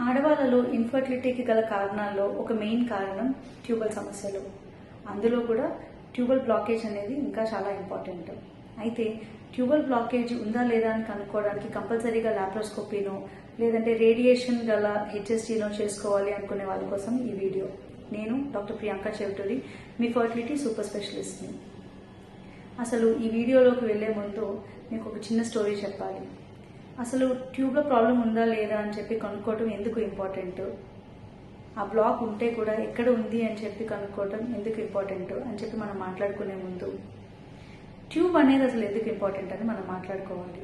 ఆడవాళ్ళలో ఇన్ఫర్టిలిటీకి గల కారణాల్లో ఒక మెయిన్ కారణం ట్యూబల్ సమస్యలు. అందులో కూడా ట్యూబల్ బ్లాకేజ్ అనేది ఇంకా చాలా ఇంపార్టెంట్. అయితే ట్యూబల్ బ్లాకేజ్ ఉందా లేదా అని కనుక్కోవడానికి కంపల్సరీగా లాప్రోస్కోపీనో లేదంటే రేడియేషన్ గల హెచ్ఎస్టీనో చేసుకోవాలి అనుకునే వాళ్ళ కోసం ఈ వీడియో. నేను డాక్టర్ ప్రియాంక చెవిటూరి, మీ ఫర్టిలిటీ సూపర్ స్పెషలిస్ట్ని. అసలు ఈ వీడియోలోకి వెళ్లే ముందు మీకు ఒక చిన్న స్టోరీ చెప్పాలి. అసలు ట్యూబ్లో ప్రాబ్లం ఉందా లేదా అని చెప్పి కనుక్కోవటం ఎందుకు ఇంపార్టెంట్, ఆ బ్లాక్ ఉంటే కూడా ఎక్కడ ఉంది అని చెప్పి కనుక్కోవటం ఎందుకు ఇంపార్టెంట్ అని చెప్పి మనం మాట్లాడుకునే ముందు ట్యూబ్ అనేది అసలు ఎందుకు ఇంపార్టెంట్ అని మనం మాట్లాడుకోవాలి.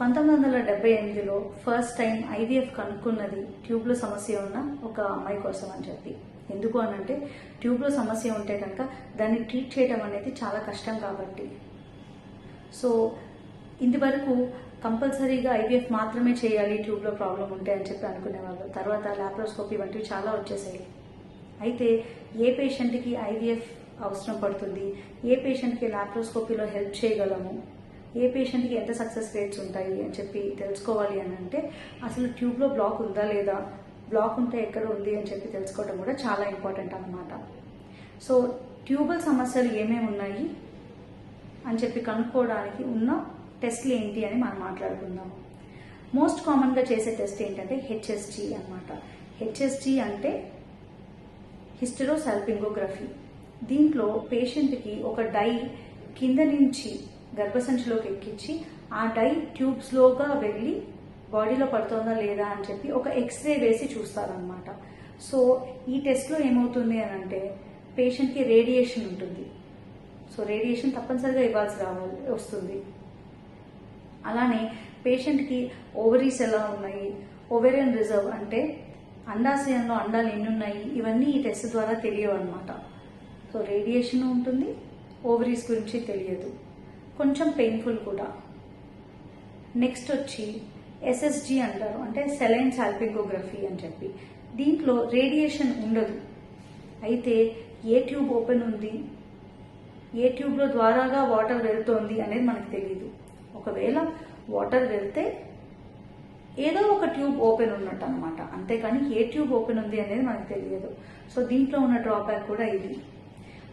1978లో ఫస్ట్ టైం ఐవీఎఫ్ కనుక్కున్నది ట్యూబ్లో సమస్య ఉన్న ఒక అమ్మాయి కోసం అని చెప్పి. ఎందుకు అనంటే ట్యూబ్లో సమస్య ఉంటే కనుక దాన్ని ట్రీట్ చేయడం అనేది చాలా కష్టం కాబట్టి. సో ఇంతవరకు కంపల్సరీగా ఐవీఎఫ్ మాత్రమే చేయాలి ట్యూబ్లో ప్రాబ్లం ఉంటే అని చెప్పి అనుకునేవాళ్ళు. తర్వాత లాప్రోస్కోపీ వంటివి చాలా వచ్చేసాయి. అయితే ఏ పేషెంట్కి ఐవీఎఫ్ అవసరం పడుతుంది, ఏ పేషెంట్కి లాప్రోస్కోపీలో హెల్ప్ చేయగలము, ఏ పేషెంట్కి ఎంత సక్సెస్ రేట్స్ ఉంటాయి అని చెప్పి తెలుసుకోవాలి అని అంటే అసలు ట్యూబ్లో బ్లాక్ ఉందా లేదా, బ్లాక్ ఉంటే ఎక్కడ ఉంది అని చెప్పి తెలుసుకోవడం కూడా చాలా ఇంపార్టెంట్ అన్నమాట. సో ట్యూబల్ సమస్యలు ఏమేమి ఉన్నాయి అని చెప్పి కనుక్కోవడానికి ఉన్న టెస్ట్లు ఏంటి అని మనం మాట్లాడుకుందాం. మోస్ట్ కామన్గా చేసే టెస్ట్ ఏంటంటే హెచ్ఎస్జీ అన్నమాట. హెచ్ఎస్జీ అంటే హిస్టెరోసాల్పింగోగ్రఫీ. దీంట్లో పేషెంట్కి ఒక డై కింద నుంచి గర్భసంచిలోకి ఎక్కించి ఆ డై ట్యూబ్స్లోగా వెళ్ళి బాడీలో పడుతుందా లేదా అని చెప్పి ఒక ఎక్స్రే వేసి చూస్తారనమాట. సో ఈ టెస్ట్లో ఏమవుతుంది అని అంటే పేషెంట్కి రేడియేషన్ ఉంటుంది. సో రేడియేషన్ తప్పనిసరిగా ఇవ్వాల్సి వస్తుంది. అలానే పేషెంట్కి ఓవరీస్ ఎలా ఉన్నాయి, ఓవేరియన్ రిజర్వ్ అంటే అండాశయంలో అండాలు ఎన్ని ఉన్నాయి, ఇవన్నీ ఈ టెస్ట్ ద్వారా తెలియవు అనమాట. సో రేడియేషన్ ఉంటుంది, ఓవరీస్ గురించి తెలియదు, కొంచెం పెయిన్ఫుల్ కూడా. నెక్స్ట్ వచ్చి ఎస్ఎస్జీ అంటారు, అంటే సెలైన్ సాల్పింగోగ్రఫీ అని చెప్పి. దీంట్లో రేడియేషన్ ఉండదు. అయితే ఏ ట్యూబ్ ఓపెన్ ఉంది, ఏ ట్యూబ్లో ద్వారాగా వాటర్ వెళ్తోంది అనేది మనకు తెలియదు. ఒకవేళ వాటర్ వెళ్తే ఏదో ఒక ట్యూబ్ ఓపెన్ ఉన్నట్టు అనమాట, అంతేకాని ఏ ట్యూబ్ ఓపెన్ ఉంది అనేది మనకు తెలియదు. సో దీంట్లో ఉన్న డ్రాబ్యాక్ కూడా ఇది.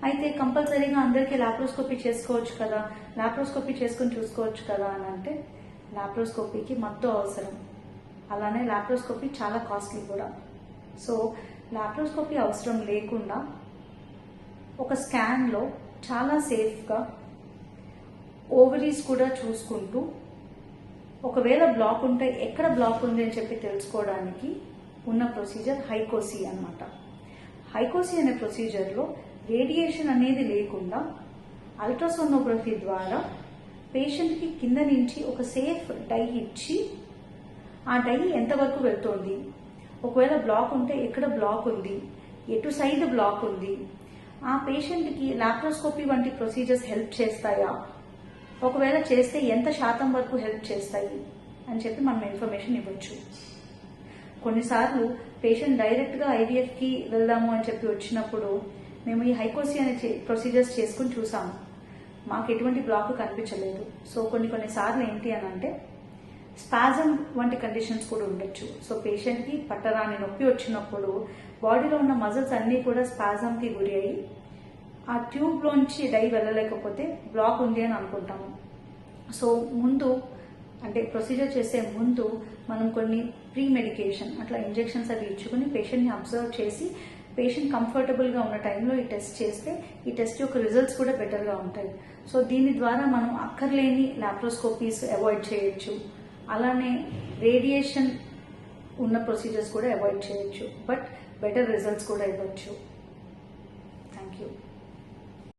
అయితే కంపల్సరీగా అందరికీ లాప్రోస్కోపీ చేసుకోవచ్చు కదా, లాప్రోస్కోపీ చేసుకుని చూసుకోవచ్చు కదా అని అంటే లాప్రోస్కోపీకి మత్తు అవసరం. అలానే లాప్రోస్కోపీ చాలా కాస్ట్లీ కూడా. సో లాప్రోస్కోపీ అవసరం లేకుండా ఒక స్కాన్లో చాలా సేఫ్గా ఓవరీస్ కూడా చూసుకుంటూ ఒకవేళ బ్లాక్ ఉంటే ఎక్కడ బ్లాక్ ఉంది అని చెప్పి తెలుసుకోవడానికి ఉన్న ప్రొసీజర్ హైకోసీ అన్నమాట. హైకోసీ అనే ప్రొసీజర్లో రేడియేషన్ అనేది లేకుండా అల్ట్రాసోనోగ్రఫీ ద్వారా పేషెంట్కి కింద నుంచి ఒక సేఫ్ డై ఇచ్చి ఆ డై ఎంతవరకు వెళ్తోంది, ఒకవేళ బ్లాక్ ఉంటే ఎక్కడ బ్లాక్ ఉంది, ఎటు సైడ్ బ్లాక్ ఉంది, ఆ పేషెంట్కి లాప్రోస్కోపీ వంటి ప్రొసీజర్స్ హెల్ప్ చేస్తాయా, ఒకవేళ చేస్తే ఎంత శాతం వరకు హెల్ప్ చేస్తాయి అని చెప్పి మనం ఇన్ఫర్మేషన్ ఇవ్వచ్చు. కొన్నిసార్లు పేషెంట్ డైరెక్ట్గా ఐవీఎఫ్కి వెళ్దాము అని చెప్పి వచ్చినప్పుడు మేము ఈ హైకోసీ అనే ప్రొసీజర్స్ చేసుకుని చూసాము, మాకు ఎటువంటి బ్లాక్ కనిపించలేదు. సో కొన్నిసార్లు ఏంటి అని అంటే స్పాజం వంటి కండిషన్స్ కూడా ఉండొచ్చు. సో పేషెంట్కి పట్టరాని నొప్పి వచ్చినప్పుడు బాడీలో ఉన్న మజిల్స్ అన్నీ కూడా స్పాజంకి గురి అయ్యి ఆ ట్యూబ్లోంచి డై వెళ్ళలేకపోతే బ్లాక్ ఉంది అని అనుకుంటాము. సో ముందు అంటే ప్రొసీజర్ చేసే ముందు మనం కొన్ని ప్రీ మెడికేషన్ అట్లా ఇంజెక్షన్స్ అవి ఇచ్చుకుని పేషెంట్ని అబ్జర్వ్ చేసి పేషెంట్ కంఫర్టబుల్గా ఉన్న టైంలో ఈ టెస్ట్ చేస్తే ఈ టెస్ట్ యొక్క రిజల్ట్స్ కూడా బెటర్గా ఉంటాయి. సో దీని ద్వారా మనం అక్కర్లేని లాప్రోస్కోపీస్ అవాయిడ్ చేయొచ్చు. అలానే రేడియేషన్ ఉన్న ప్రొసీజర్స్ కూడా అవాయిడ్ చేయొచ్చు, బట్ బెటర్ రిజల్ట్స్ కూడా ఇవ్వచ్చు.